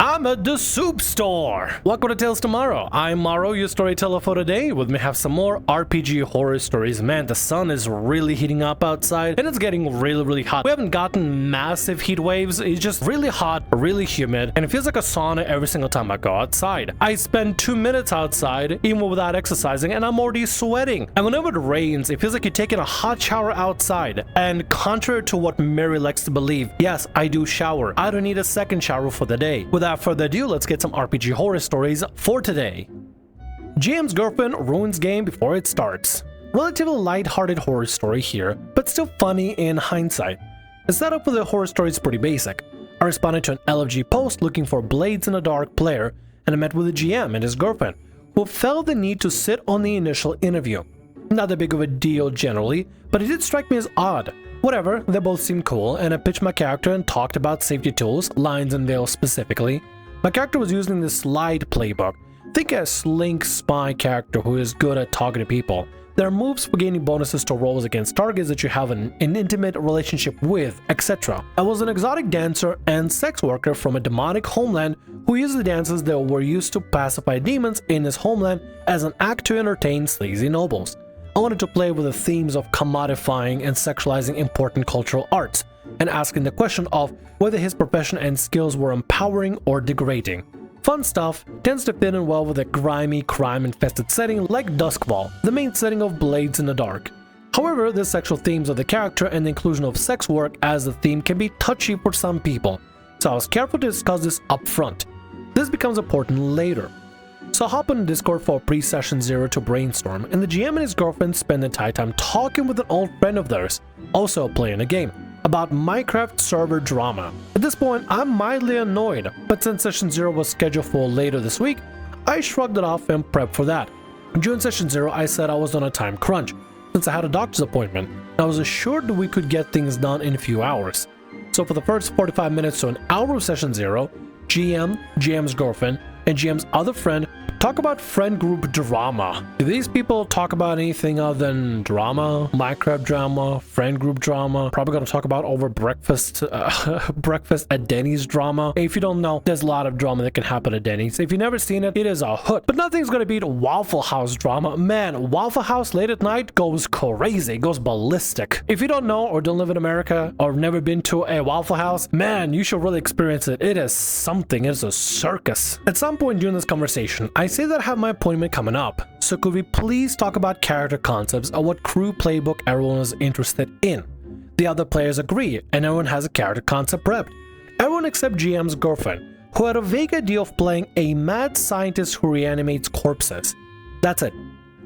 I'm at the soup store. Welcome to Tales Tomorrow. I'm Morrow, your storyteller for today. With me have some more RPG horror stories. Man, the sun is really heating up outside and it's getting really hot. We haven't gotten massive heat waves. It's just really hot, really humid, and it feels like a sauna every single time I go outside. I spend 2 minutes outside, even without exercising, and I'm already sweating. And whenever it rains, it feels like you're taking a hot shower outside. And contrary to what Mary likes to believe, yes, I do shower. I don't need a second shower for the day. Without further ado, let's get some RPG horror stories for today. GM's girlfriend ruins game before it starts. Relatively light-hearted horror story here, but still funny in hindsight. The setup for the horror story is pretty basic. I responded to an LFG post looking for Blades in the Dark player, and I met with the GM and his girlfriend, who felt the need to sit on the initial interview. Not that big of a deal generally, but it did strike me as odd. Whatever, they both seemed cool, and I pitched my character and talked about safety tools, lines and veils specifically. My character was using the slide playbook. Think a slink spy character who is good at targeting people. There are moves for gaining bonuses to rolls against targets that you have an intimate relationship with, etc. I was an exotic dancer and sex worker from a demonic homeland who used the dances that were used to pacify demons in his homeland as an act to entertain sleazy nobles. I wanted to play with the themes of commodifying and sexualizing important cultural arts, and asking the question of whether his profession and skills were empowering or degrading. Fun stuff tends to fit in well with a grimy, crime-infested setting like Duskfall, the main setting of Blades in the Dark. However, the sexual themes of the character and the inclusion of sex work as a theme can be touchy for some people, so I was careful to discuss this up front. This becomes important later. So I hop on Discord for pre-session 0 to brainstorm, and the GM and his girlfriend spend the entire time talking with an old friend of theirs, also playing a game, about Minecraft server drama. At this point, I'm mildly annoyed, but since session 0 was scheduled for later this week, I shrugged it off and prepped for that. During session 0, I said I was on a time crunch, since I had a doctor's appointment, and I was assured that we could get things done in a few hours. So for the first 45 minutes to an hour of session 0, GM, GM's girlfriend, and GM's other friend talk about friend group drama. Do these people talk about anything other than drama? Minecraft drama, friend group drama, probably gonna talk about over breakfast breakfast at Denny's drama. If you don't know, there's a lot of drama that can happen at Denny's. If you've never seen it, it is a hoot. But nothing's gonna beat Waffle House drama. Man, Waffle House late at night goes crazy, goes ballistic. If you don't know or don't live in America or never been to a Waffle House, man, you should really experience it. It is something, it is a circus. At some point during this conversation, I say that I have my appointment coming up, so could we please talk about character concepts or what crew playbook everyone is interested in? The other players agree, and everyone has a character concept prepped. Everyone except GM's girlfriend, who had a vague idea of playing a mad scientist who reanimates corpses. That's it.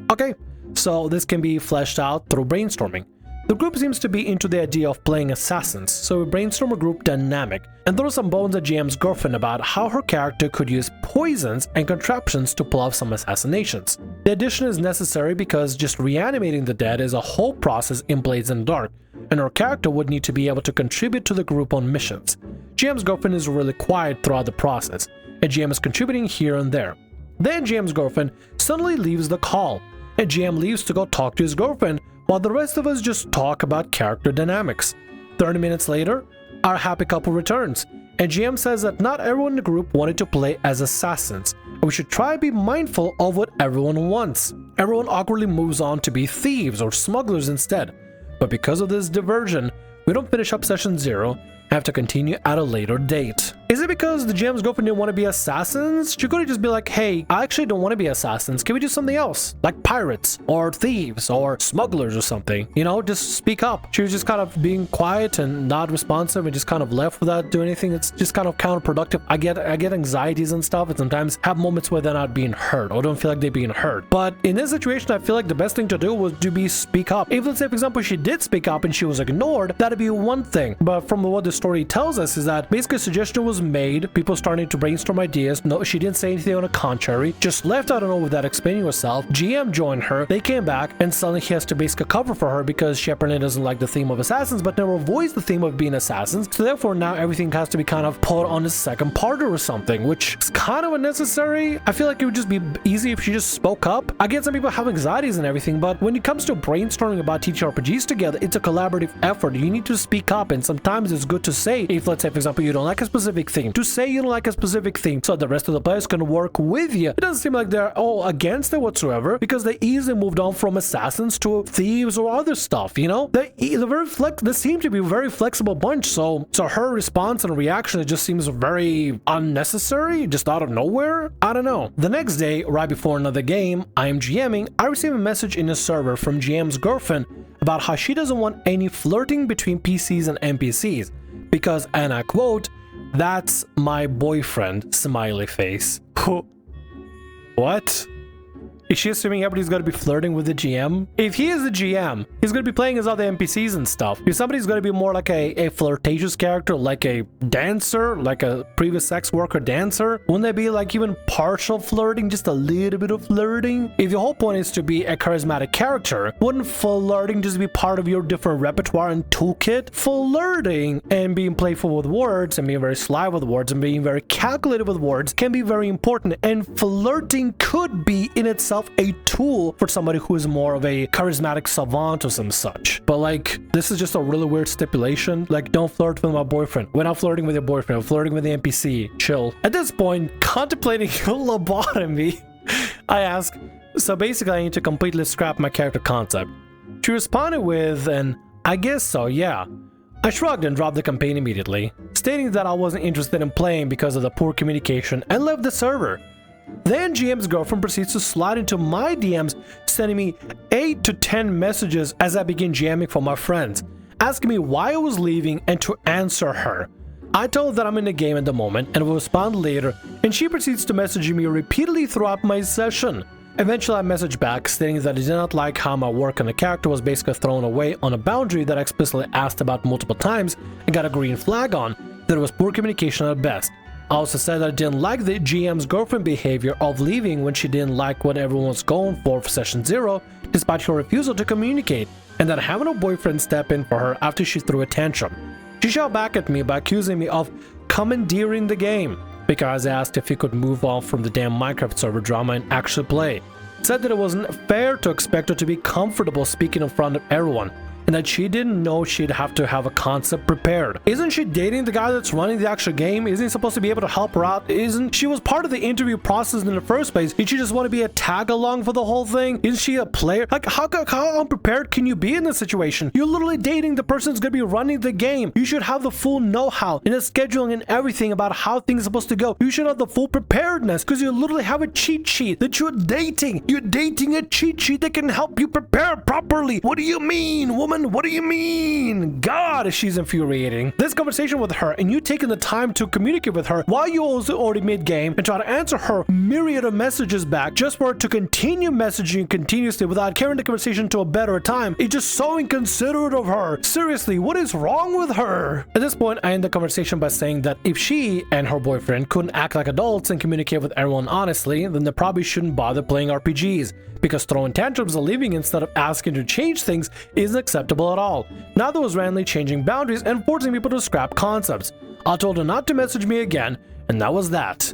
Okay, so this can be fleshed out through brainstorming. The group seems to be into the idea of playing assassins, so we brainstorm a group dynamic and throw some bones at GM's girlfriend about how her character could use poisons and contraptions to pull off some assassinations. The addition is necessary because just reanimating the dead is a whole process in Blades in the Dark, and her character would need to be able to contribute to the group on missions. GM's girlfriend is really quiet throughout the process, and GM is contributing here and there. Then GM's girlfriend suddenly leaves the call, and GM leaves to go talk to his girlfriend, while the rest of us just talk about character dynamics. 30 minutes later, our happy couple returns, and GM says that not everyone in the group wanted to play as assassins, and we should try to be mindful of what everyone wants. Everyone awkwardly moves on to be thieves or smugglers instead, but because of this diversion, we don't finish up session 0 and have to continue at a later date. Is it because the GM's girlfriend didn't want to be assassins? She could just be like, hey, I actually don't want to be assassins. Can we do something else? Like pirates or thieves or smugglers or something? You know, just speak up. She was just kind of being quiet and not responsive and just kind of left without doing anything. It's just kind of counterproductive. I get anxieties and stuff, and sometimes have moments where they're not being heard or don't feel like they're being heard. But in this situation, I feel like the best thing to do was to be speak up. If let's say, for example, she did speak up and she was ignored, that'd be one thing. But from what the story tells us is that basically a suggestion was made, people starting to brainstorm ideas. No, she didn't say anything on the contrary, just left, I don't know, without explaining herself. GM joined her, they came back, and suddenly he has to basically cover for her because she apparently doesn't like the theme of assassins, but never avoids the theme of being assassins, so therefore now everything has to be kind of put on the second part or something, which is kind of unnecessary. I feel like it would just be easy if she just spoke up. I get some people have anxieties and everything, but when it comes to brainstorming about teaching RPGs together, it's a collaborative effort. You need to speak up, and sometimes it's good to say, if let's say, for example, you don't like a specific specific theme, to say you don't like a specific theme so the rest of the players can work with you. It doesn't seem like they're all against it whatsoever, because they easily moved on from assassins to thieves or other stuff, you know? They seem to be a very flexible bunch, so her response and reaction, it just seems very unnecessary, just out of nowhere. I don't know. The next day, right before another game I am GMing, I receive a message in a server from GM's girlfriend about how she doesn't want any flirting between PCs and NPCs because, and I quote, "That's my boyfriend," smiley face. What? Is she assuming everybody's going to be flirting with the GM? If he is the GM, he's going to be playing as other NPCs and stuff. If somebody's going to be more like a flirtatious character, like a dancer, like a previous sex worker dancer, wouldn't there be like even partial flirting, just a little bit of flirting? If your whole point is to be a charismatic character, wouldn't flirting just be part of your different repertoire and toolkit? Flirting and being playful with words and being very sly with words and being very calculated with words can be very important, and flirting could be in itself a tool for somebody who is more of a charismatic savant or some such. But like, this is just a really weird stipulation. Like, don't flirt with my boyfriend. We're not flirting with your boyfriend. We're flirting with the NPC. Chill. At this point, contemplating lobotomy, I ask, so basically I need to completely scrap my character concept. She responded with an, "I guess so, yeah." I shrugged and dropped the campaign immediately, stating that I wasn't interested in playing because of the poor communication, and left the server. Then GM's girlfriend proceeds to slide into my DMs, sending me 8 to 10 messages as I begin GMing for my friends, asking me why I was leaving and to answer her. I told her that I'm in the game at the moment and will respond later, and she proceeds to message me repeatedly throughout my session. Eventually I messaged back, stating that I did not like how my work on the character was basically thrown away on a boundary that I explicitly asked about multiple times and got a green flag on, that it was poor communication at best. I also said that I didn't like the GM's girlfriend behavior of leaving when she didn't like what everyone was going for session 0, despite her refusal to communicate, and that having a boyfriend step in for her after she threw a tantrum. She shot back at me by accusing me of commandeering the game, because I asked if he could move on from the damn Minecraft server drama and actually play. Said that it wasn't fair to expect her to be comfortable speaking in front of everyone, and that she didn't know she'd have to have a concept prepared. Isn't she dating the guy that's running the actual game? Isn't he supposed to be able to help her out? Isn't she was part of the interview process in the first place? Did she just want to be a tag along for the whole thing? Isn't she a player? Like, how unprepared can you be in this situation? You're literally dating the person who's gonna be running the game. You should have the full know-how and the scheduling and everything about how things are supposed to go. You should have the full preparedness, because you literally have a cheat sheet that you're dating. You're dating a cheat sheet that can help you prepare properly. What do you mean, woman? What do you mean? God, she's infuriating. This conversation with her and you taking the time to communicate with her while you also already mid-game and try to answer her myriad of messages back just for her to continue messaging continuously without carrying the conversation to a better time. It's just so inconsiderate of her. Seriously, what is wrong with her? At this point, I end the conversation by saying that if she and her boyfriend couldn't act like adults and communicate with everyone honestly, then they probably shouldn't bother playing RPGs, because throwing tantrums and leaving instead of asking to change things isn't acceptable at all. Neither was randomly changing boundaries and forcing people to scrap concepts. I told her not to message me again, and that was that.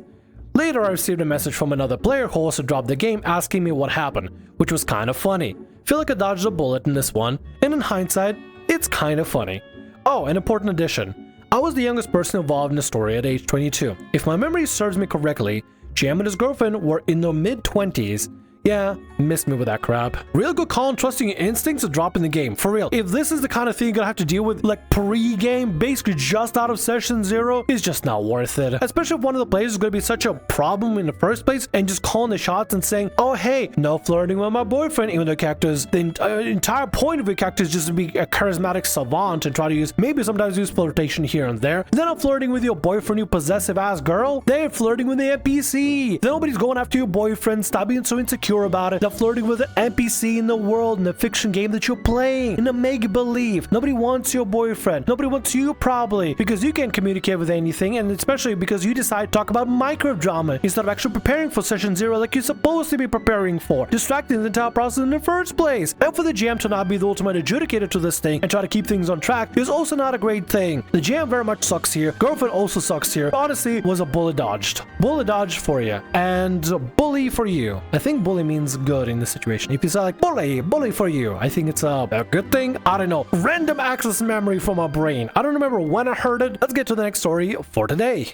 Later, I received a message from another player who also dropped the game asking me what happened, which was kind of funny. Feel like I dodged a bullet in this one, and in hindsight, it's kind of funny. Oh, an important addition. I was the youngest person involved in the story at age 22. If my memory serves me correctly, GM and his girlfriend were in their mid-20s. Yeah, missed me with that crap. Real good call on trusting your instincts to drop in the game, for real. If this is the kind of thing you're gonna have to deal with like pre-game, basically just out of session 0, it's just not worth it. Especially if one of the players is gonna be such a problem in the first place and just calling the shots and saying, oh hey, no flirting with my boyfriend, even though the entire point of your character is just to be a charismatic savant and try to maybe sometimes use flirtation here and there. They're not flirting with your boyfriend, you possessive ass girl. They're flirting with the NPC. Nobody's going after your boyfriend. Stop being so insecure about it. They're flirting with an NPC in the world, in the fiction game that you're playing, in a make-believe. Nobody wants your boyfriend. Nobody wants you, probably, because you can't communicate with anything, and especially because you decide to talk about Minecraft drama instead of actually preparing for session 0 like you're supposed to be preparing for, distracting the entire process in the first place. And for the GM to not be the ultimate adjudicator to this thing and try to keep things on track is also not a great thing. The GM very much sucks here. Girlfriend also sucks here. Honestly, was a bullet dodged. Bullet dodged for you, and bully for you. I think bully usually means good in this situation. If you say like, bully for you, I think it's a good thing. I don't know. Random access memory from my brain. I don't remember when I heard it. Let's get to the next story for today.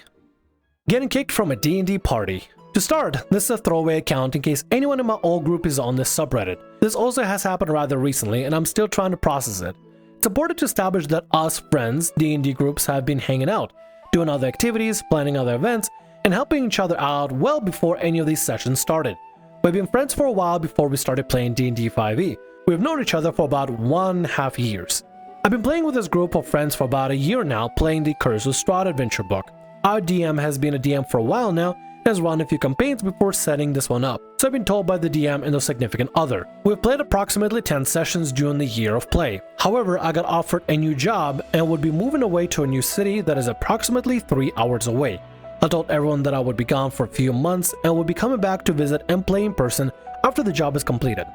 Getting kicked from a D&D party. To start, this is a throwaway account in case anyone in my old group is on this subreddit. This also has happened rather recently and I'm still trying to process it. It's important to establish that us friends, D&D groups, have been hanging out, doing other activities, planning other events, and helping each other out well before any of these sessions started. We've been friends for a while before we started playing D&D 5e. We've known each other for about 1.5 years. I've been playing with this group of friends for about a year now, playing the Curse of Strahd adventure book. Our DM has been a DM for a while now, has run a few campaigns before setting this one up, so I've been told by the DM and the significant other. We've played approximately 10 sessions during the year of play. However, I got offered a new job and would be moving away to a new city that is approximately 3 hours away. I told everyone that I would be gone for a few months and would be coming back to visit and play in person after the job is completed.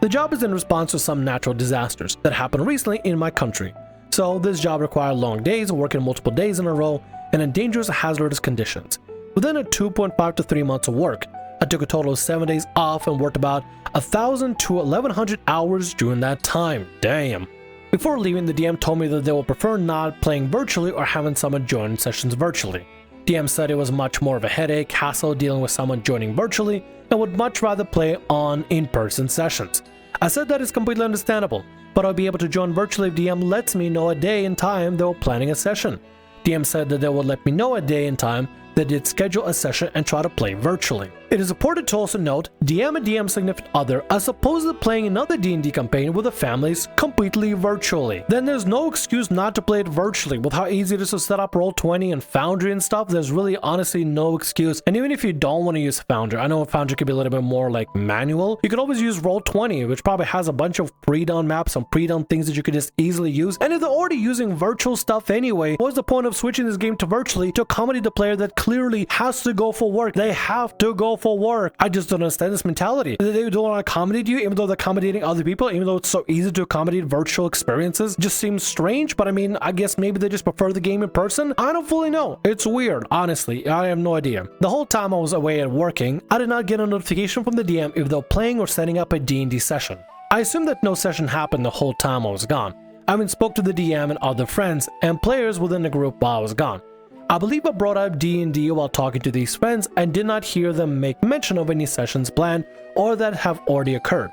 The job is in response to some natural disasters that happened recently in my country. So this job required long days, working multiple days in a row, and in dangerous, hazardous conditions. Within a 2.5 to 3 months of work, I took a total of 7 days off and worked about 1,000 to 1,100 hours during that time. Damn. Before leaving, the DM told me that they would prefer not playing virtually or having someone join sessions virtually. DM said it was much more of a headache, hassle dealing with someone joining virtually, and would much rather play on in-person sessions. I said that is completely understandable, but I'll be able to join virtually if DM lets me know a day and time they were planning a session. DM said that they would let me know a day and time that they'd schedule a session and try to play virtually. It is important to also note, DM and DM's significant other are supposedly playing another D&D campaign with the families completely virtually. Then there's no excuse not to play it virtually. With how easy it is to set up Roll20 and Foundry and stuff, there's really honestly no excuse. And even if you don't want to use Foundry, I know Foundry could be a little bit more like manual, you could always use Roll20, which probably has a bunch of pre-done maps and pre-done things that you could just easily use. And if they're already using virtual stuff anyway, what's the point of switching this game to virtually to accommodate the player that clearly has to go for work? They have to go for work. I just don't understand this mentality. They don't want to accommodate you even though they're accommodating other people, even though it's so easy to accommodate virtual experiences. Just seems strange, but I mean, I guess maybe they just prefer the game in person. I don't fully know. It's weird. Honestly, I have no idea. The whole time I was away and working, I did not get a notification from the DM if they're playing or setting up a D&D session. I assume that no session happened the whole time I was gone. I even spoke to the DM and other friends and players within the group while I was gone. I believe I brought up D&D while talking to these friends and did not hear them make mention of any sessions planned or that have already occurred.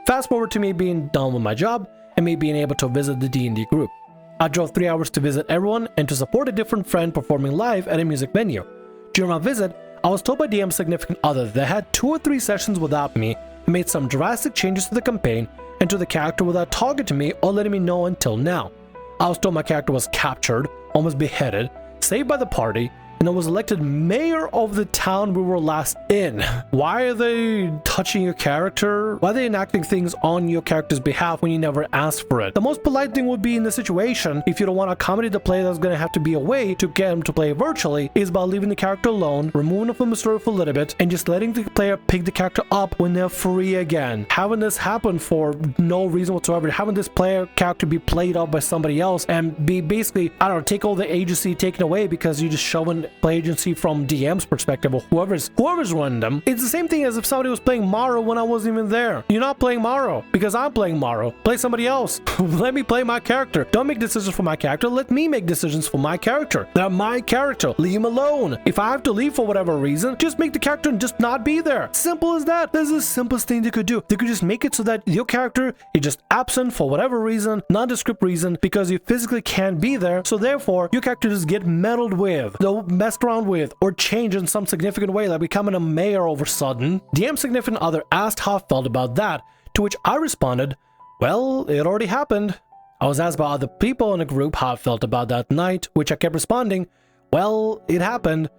Fast forward to me being done with my job and me being able to visit the D&D group. I drove 3 hours to visit everyone and to support a different friend performing live at a music venue. During my visit, I was told by DM's significant other that they had 2 or 3 sessions without me and made some drastic changes to the campaign and to the character without talking to me or letting me know until now. I was told my character was captured, almost beheaded, saved by the party, and I was elected mayor of the town we were last in. Why are they touching your character? Why are they enacting things on your character's behalf when you never asked for it? The most polite thing would be in this situation, if you don't want to accommodate the player that's going to have to be away to get him to play virtually, is by leaving the character alone, removing them from the story for a little bit, and just letting the player pick the character up when they're free again. Having this happen for no reason whatsoever, having this player character be played up by somebody else and be basically, I don't know, take all the agency taken away because you're just showing play agency from DM's perspective or whoever's running them. It's the same thing as if somebody was playing Morrow when I wasn't even there. You're not playing Morrow because I'm playing Morrow. Play somebody else. Let me play my character. Don't make decisions for my character. Let me make decisions for my character. They're my character. Leave him alone. If I have to leave for whatever reason, just make the character just not be there. Simple as that. That's the simplest thing they could do. They could just make it so that your character is just absent for whatever reason, nondescript reason, because you physically can't be there. So therefore, your character just get meddled with. They'll messed around with or change in some significant way, like becoming a mayor all of a sudden. DM's significant other asked how I felt about that, to which I responded, well, it already happened. I was asked by other people in the group how I felt about that night, which I kept responding, well, it happened.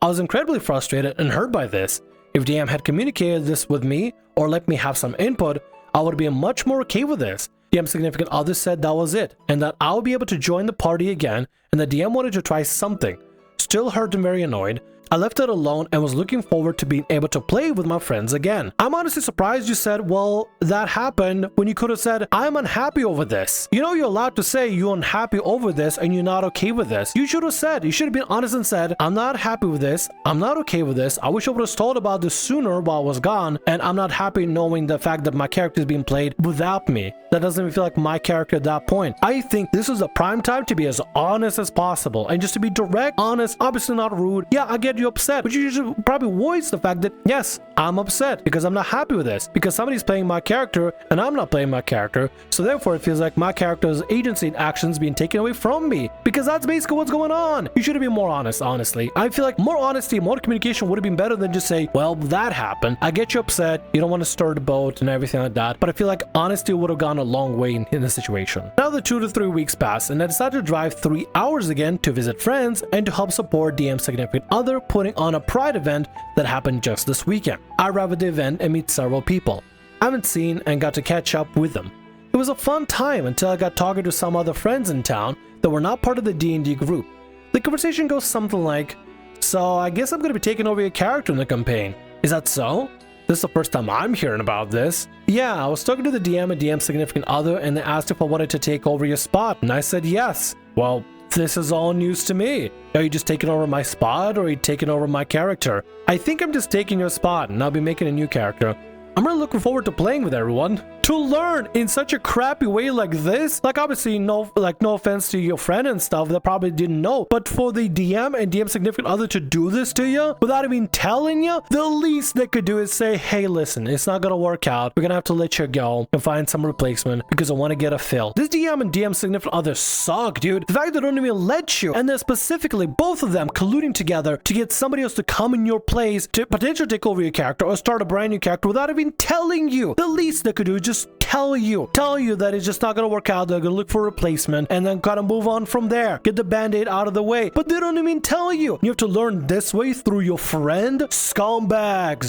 I was incredibly frustrated and hurt by this. If DM had communicated this with me or let me have some input, I would be much more okay with this. DM's significant other said that was it, and that I would be able to join the party again, and the DM wanted to try something. Still hurt and very annoyed. I left it alone and was looking forward to being able to play with my friends again. I'm honestly surprised you said, well, that happened when you could have said, I'm unhappy over this. You know, you're allowed to say you're unhappy over this and you're not okay with this. You should have said, you should have been honest and said, I'm not happy with this. I'm not okay with this. I wish I would have told about this sooner while I was gone. And I'm not happy knowing the fact that my character is being played without me. That doesn't even feel like my character at that point. I think this is the prime time to be as honest as possible and just to be direct, honest, obviously not rude. Yeah, I get you upset, but you should probably voice the fact that, yes, I'm upset because I'm not happy with this, because somebody's playing my character and I'm not playing my character. So therefore, it feels like my character's agency and actions being taken away from me, because that's basically what's going on. You should have been more honest, honestly. I feel like more honesty, more communication would have been better than just say, well, that happened. I get you upset. You don't want to stir the boat and everything like that. But I feel like honesty would have gone a long way in the situation. Now the 2 to 3 weeks pass and I decided to drive 3 hours again to visit friends and to help support DM's significant other putting on a pride event that happened just this weekend. I arrived at the event and meet several people I haven't seen and got to catch up with them. It was a fun time until I got talking to some other friends in town that were not part of the D&D group. The conversation goes something like, so I guess I'm going to be taking over your character in the campaign. Is that so? This is the first time I'm hearing about this. Yeah, I was talking to the DM and DM's significant other and they asked if I wanted to take over your spot and I said yes. Well, this is all news to me. Are you just taking over my spot or are you taking over my character? I think I'm just taking your spot and I'll be making a new character. I'm really looking forward to playing with everyone. To learn in such a crappy way like this, like obviously no offense to your friend and stuff that probably didn't know, but for the DM and DM significant other to do this to you without even telling you, the least they could do is say, hey, listen, it's not gonna work out. We're gonna have to let you go and find some replacement because I want to get a fill. This DM and DM significant other suck, dude. The fact they don't even let you, and then specifically both of them colluding together to get somebody else to come in your place to potentially take over your character or start a brand new character without even telling you. The least they could do is just tell you that it's just not gonna work out. They're gonna look for a replacement and then kind of move on from there, get the band-aid out of the way, but they don't even tell you. You have to learn this way through your friend. Scumbags,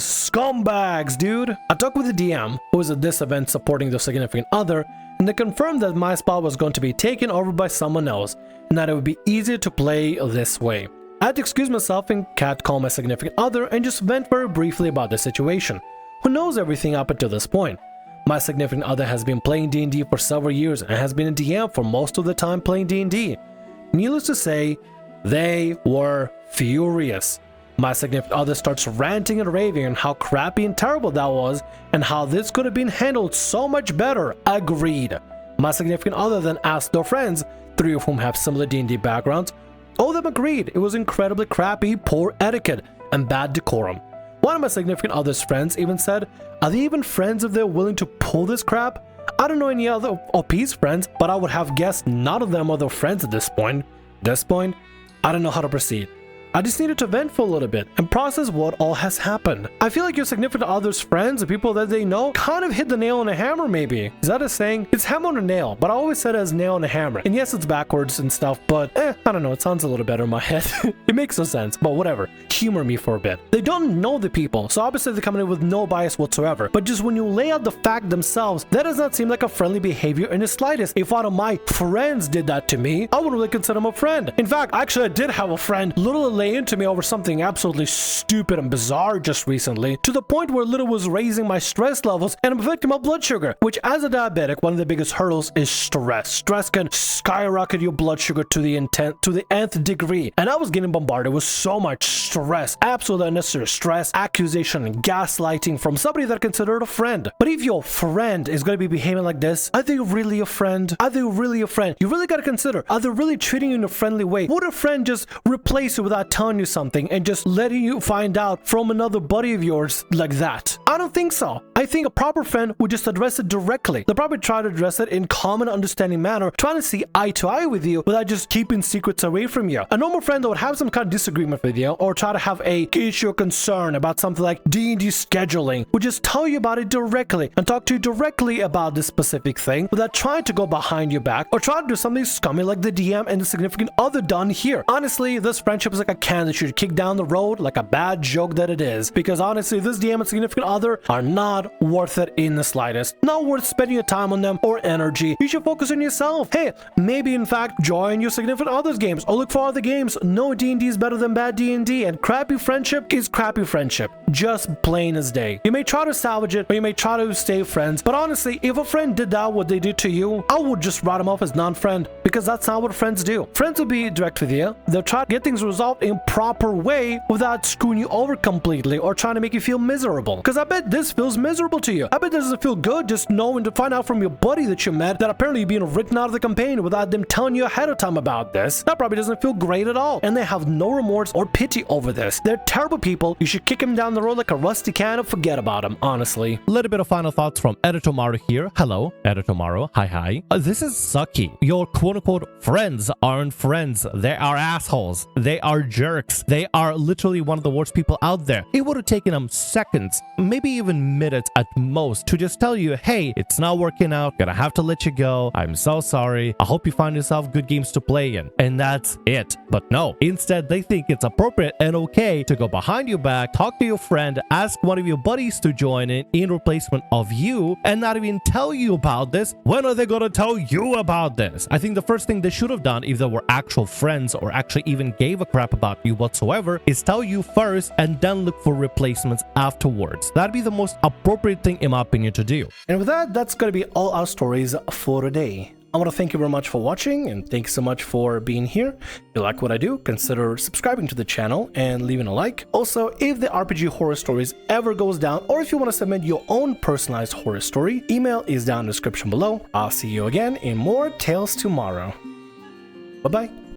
dude. I talked with the DM who was at this event supporting the significant other, and they confirmed that my spot was going to be taken over by someone else and that it would be easier to play this way. I had to excuse myself and catcall my significant other and just vent very briefly about the situation. Who knows everything up until this point? My significant other has been playing D&D for several years and has been a DM for most of the time playing D&D. Needless to say, they were furious. My significant other starts ranting and raving on how crappy and terrible that was and how this could have been handled so much better. Agreed. My significant other then asked their friends, 3 of whom have similar D&D backgrounds. All of them agreed it was incredibly crappy, poor etiquette, and bad decorum. One of my significant other's friends even said, are they even friends if they're willing to pull this crap? I don't know any other OP's friends, but I would have guessed none of them are their friends at this point. I don't know how to proceed. I just needed to vent for a little bit and process what all has happened. I feel like your significant other's friends, the people that they know, kind of hit the nail on a hammer maybe. Is that a saying? It's hammer on a nail, but I always said it as nail on a hammer. And yes, it's backwards and stuff, but I don't know, it sounds a little better in my head. It makes no sense, but whatever. Humor me for a bit. They don't know the people, so obviously they're coming in with no bias whatsoever. But just when you lay out the fact themselves, that does not seem like a friendly behavior in the slightest. If one of my friends did that to me, I wouldn't really consider him a friend. In fact, actually I did have a friend literally lay into me over something absolutely stupid and bizarre just recently, to the point where little was raising my stress levels and affecting my blood sugar, which as a diabetic, one of the biggest hurdles is stress. Stress can skyrocket your blood sugar to the nth degree, and I was getting bombarded with so much stress, absolutely unnecessary stress, accusation, and gaslighting from somebody that I considered a friend. But if your friend is going to be behaving like this, are they really a friend? Are they really a friend? You really got to consider, are they really treating you in a friendly way? Would a friend just replace you without telling you something and just letting you find out from another buddy of yours like that? I don't think so. I think a proper friend would just address it directly. They'll probably try to address it in common understanding manner, trying to see eye to eye with you without just keeping secrets away from you. A normal friend that would have some kind of disagreement with you or try to have a issue or concern about something like D&D scheduling would just tell you about it directly and talk to you directly about this specific thing without trying to go behind your back or try to do something scummy like the DM and the significant other done here. Honestly, this friendship is like a can that should kick down the road like a bad joke that it is, because honestly this DM and significant other are not not worth it in the slightest. Not worth spending your time on them or energy. You should focus on yourself. Hey, maybe in fact join your significant other's games or look for other games. No D&D is better than bad D&D, and crappy friendship is crappy friendship. Just plain as day. You may try to salvage it or you may try to stay friends, but honestly, if a friend did that what they did to you, I would just write them off as non-friend, because that's not what friends do. Friends will be direct with you. They'll try to get things resolved in proper way without screwing you over completely or trying to make you feel miserable. Because I bet this feels miserable to you. I bet this doesn't feel good just knowing to find out from your buddy that you met that apparently you're being written out of the campaign without them telling you ahead of time about this. That probably doesn't feel great at all. And they have no remorse or pity over this. They're terrible people. You should kick them down the road like a rusty can and forget about them, honestly. A little bit of final thoughts from Editor Morrow here. Hello, Editor Morrow. Hi. This is sucky. Your quote-unquote friends aren't friends. They are assholes. They are jerks. They are literally one of the worst people out there. It would have taken them seconds, maybe even minutes at most, to just tell you, hey, it's not working out. Gonna have to let you go. I'm so sorry. I hope you find yourself good games to play in. And that's it. But no, instead they think it's appropriate and okay to go behind your back, talk to your friend, ask one of your buddies to join in replacement of you, and not even tell you about this. When are they gonna tell you about this? I think the first thing they should have done, if they were actual friends or actually even gave a crap about you whatsoever, is tell you first and then look for replacements afterwards. That'd be the most appropriate thing in my opinion to do. And with that, that's gonna be all our stories for today. I want to thank you very much for watching, and thanks so much for being here. If you like what I do, consider subscribing to the channel and leaving a like. Also, if the RPG Horror Stories ever goes down, or if you want to submit your own personalized horror story, email is down in the description below. I'll see you again in more Tales Tomorrow. Bye-bye.